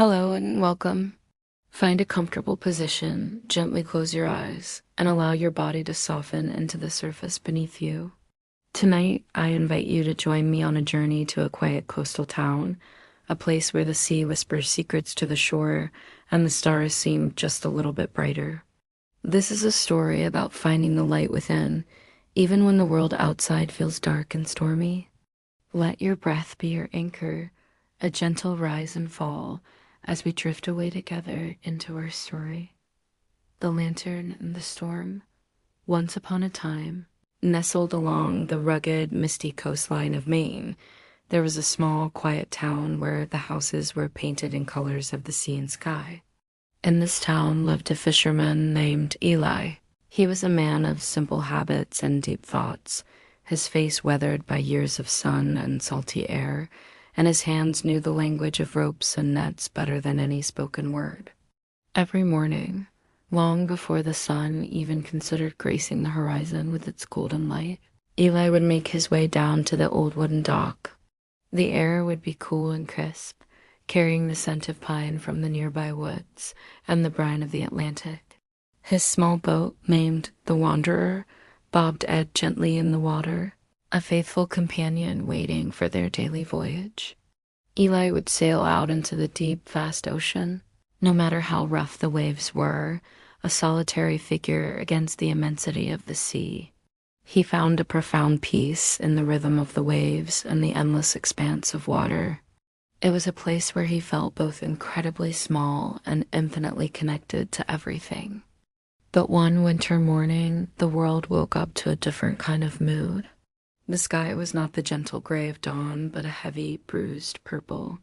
Hello and welcome. Find a comfortable position, gently close your eyes, and allow your body to soften into the surface beneath you. Tonight, I invite you to join me on a journey to a quiet coastal town, a place where the sea whispers secrets to the shore and the stars seem just a little bit brighter. This is a story about finding the light within, even when the world outside feels dark and stormy. Let your breath be your anchor, a gentle rise and fall as we drift away together into our story. The lantern and the storm. Once upon a time, nestled along the rugged, misty coastline of Maine, there was a small, quiet town where the houses were painted in colors of the sea and sky. In this town lived a fisherman named Eli. He was a man of simple habits and deep thoughts, his face weathered by years of sun and salty air, and his hands knew the language of ropes and nets better than any spoken word. Every morning, long before the sun even considered gracing the horizon with its golden light, Eli would make his way down to the old wooden dock. The air would be cool and crisp, carrying the scent of pine from the nearby woods and the brine of the Atlantic. His small boat, named the Wanderer, bobbed Ed gently in the water, a faithful companion waiting for their daily voyage. Eli would sail out into the deep, vast ocean, no matter how rough the waves were, a solitary figure against the immensity of the sea. He found a profound peace in the rhythm of the waves and the endless expanse of water. It was a place where he felt both incredibly small and infinitely connected to everything. But one winter morning, the world woke up to a different kind of mood. The sky was not the gentle gray of dawn, but a heavy, bruised purple,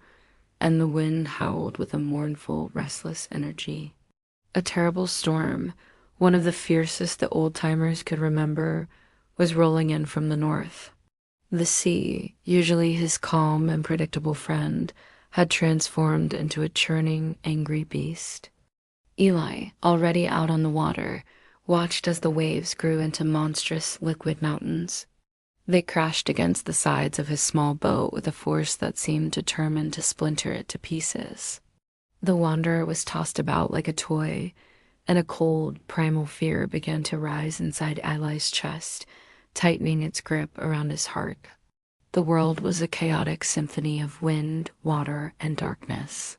and the wind howled with a mournful, restless energy. A terrible storm, one of the fiercest the old-timers could remember, was rolling in from the north. The sea, usually his calm and predictable friend, had transformed into a churning, angry beast. Eli, already out on the water, watched as the waves grew into monstrous, liquid mountains. They crashed against the sides of his small boat with a force that seemed determined to splinter it to pieces. The Wanderer was tossed about like a toy, and a cold, primal fear began to rise inside Eli's chest, tightening its grip around his heart. The world was a chaotic symphony of wind, water, and darkness.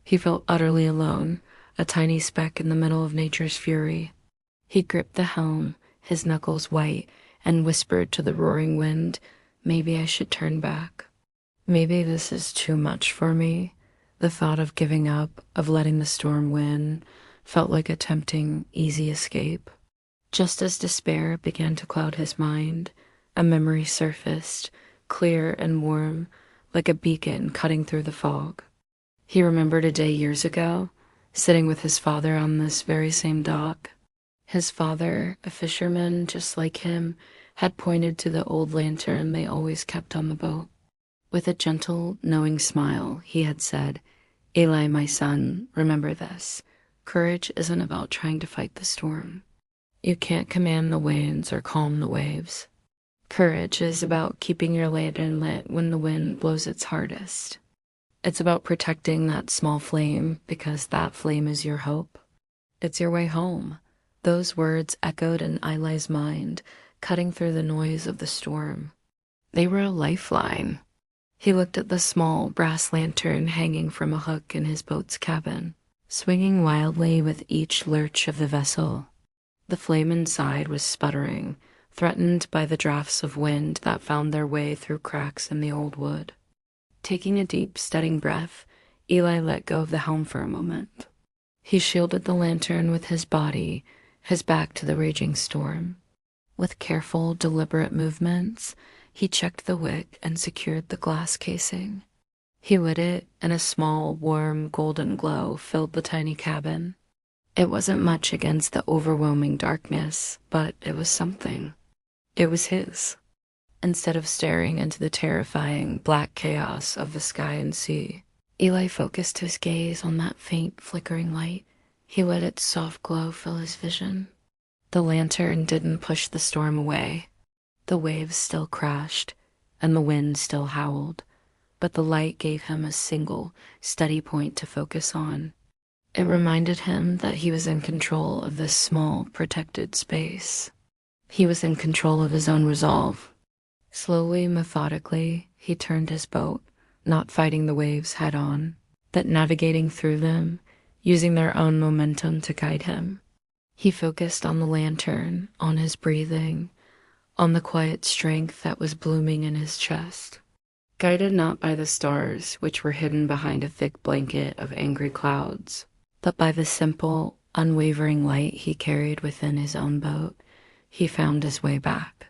He felt utterly alone, a tiny speck in the middle of nature's fury. He gripped the helm, his knuckles white, and whispered to the roaring wind, "Maybe I should turn back. Maybe this is too much for me." The thought of giving up, of letting the storm win, felt like a tempting, easy escape. Just as despair began to cloud his mind, a memory surfaced, clear and warm, like a beacon cutting through the fog. He remembered a day years ago, sitting with his father on this very same dock. His father, a fisherman just like him, had pointed to the old lantern they always kept on the boat. With a gentle, knowing smile, he had said, "Eli, my son, remember this. Courage isn't about trying to fight the storm. You can't command the winds or calm the waves. Courage is about keeping your lantern lit when the wind blows its hardest. It's about protecting that small flame because that flame is your hope. It's your way home." Those words echoed in Eli's mind, cutting through the noise of the storm. They were a lifeline. He looked at the small brass lantern hanging from a hook in his boat's cabin, swinging wildly with each lurch of the vessel. The flame inside was sputtering, threatened by the drafts of wind that found their way through cracks in the old wood. Taking a deep, steadying breath, Eli let go of the helm for a moment. He shielded the lantern with his body, his back to the raging storm. With careful, deliberate movements, he checked the wick and secured the glass casing. He lit it, and a small, warm, golden glow filled the tiny cabin. It wasn't much against the overwhelming darkness, but it was something. It was his. Instead of staring into the terrifying, black chaos of the sky and sea, Eli focused his gaze on that faint, flickering light. He let its soft glow fill his vision. The lantern didn't push the storm away. The waves still crashed, and the wind still howled, but the light gave him a single, steady point to focus on. It reminded him that he was in control of this small, protected space. He was in control of his own resolve. Slowly, methodically, he turned his boat, not fighting the waves head on, but navigating through them, using their own momentum to guide him. He focused on the lantern, on his breathing, on the quiet strength that was blooming in his chest. Guided not by the stars, which were hidden behind a thick blanket of angry clouds, but by the simple, unwavering light he carried within his own boat, he found his way back.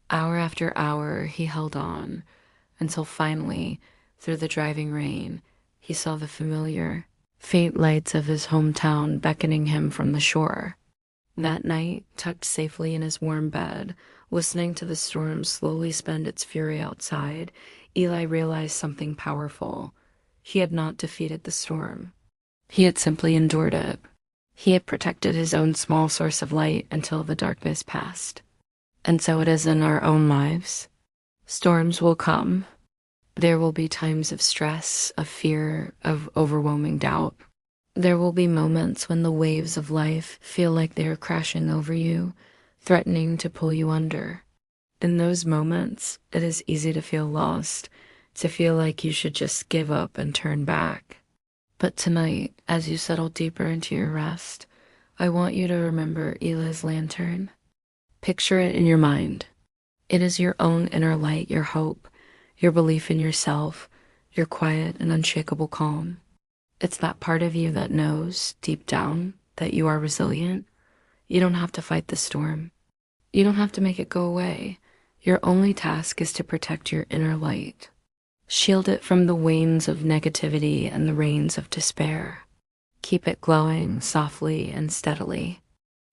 Hour after hour, he held on, until finally, through the driving rain, he saw the familiar, faint lights of his hometown beckoning him from the shore. That night, tucked safely in his warm bed, listening to the storm slowly spend its fury outside, Eli realized something powerful. He had not defeated the storm. He had simply endured it. He had protected his own small source of light until the darkness passed. And so it is in our own lives. Storms will come. There will be times of stress, of fear, of overwhelming doubt. There will be moments when the waves of life feel like they are crashing over you, threatening to pull you under. In those moments, it is easy to feel lost, to feel like you should just give up and turn back. But tonight, as you settle deeper into your rest, I want you to remember Eli's lantern. Picture it in your mind. It is your own inner light, your hope, your belief in yourself, your quiet and unshakable calm. It's that part of you that knows, deep down, that you are resilient. You don't have to fight the storm. You don't have to make it go away. Your only task is to protect your inner light. Shield it from the wanes of negativity and the rains of despair. Keep it glowing softly and steadily.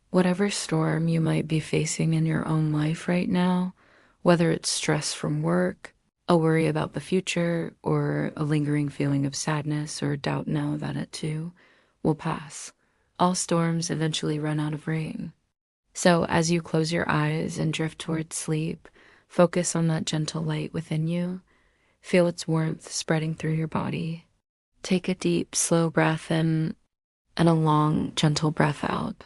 Whatever storm you might be facing in your own life right now, whether it's stress from work, a worry about the future, or a lingering feeling of sadness or doubt, know that it too will pass. All storms eventually run out of rain. So as you close your eyes and drift towards sleep, focus on that gentle light within you. Feel its warmth spreading through your body. Take a deep, slow breath in and a long, gentle breath out.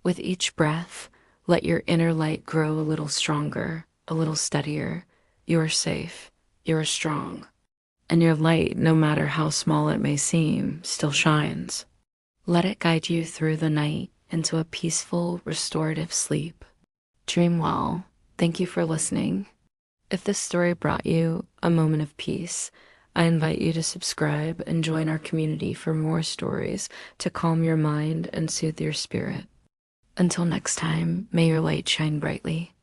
With each breath, let your inner light grow a little stronger, a little steadier. You are safe. You are strong. And your light, no matter how small it may seem, still shines. Let it guide you through the night into a peaceful, restorative sleep. Dream well. Thank you for listening. If this story brought you a moment of peace, I invite you to subscribe and join our community for more stories to calm your mind and soothe your spirit. Until next time, may your light shine brightly.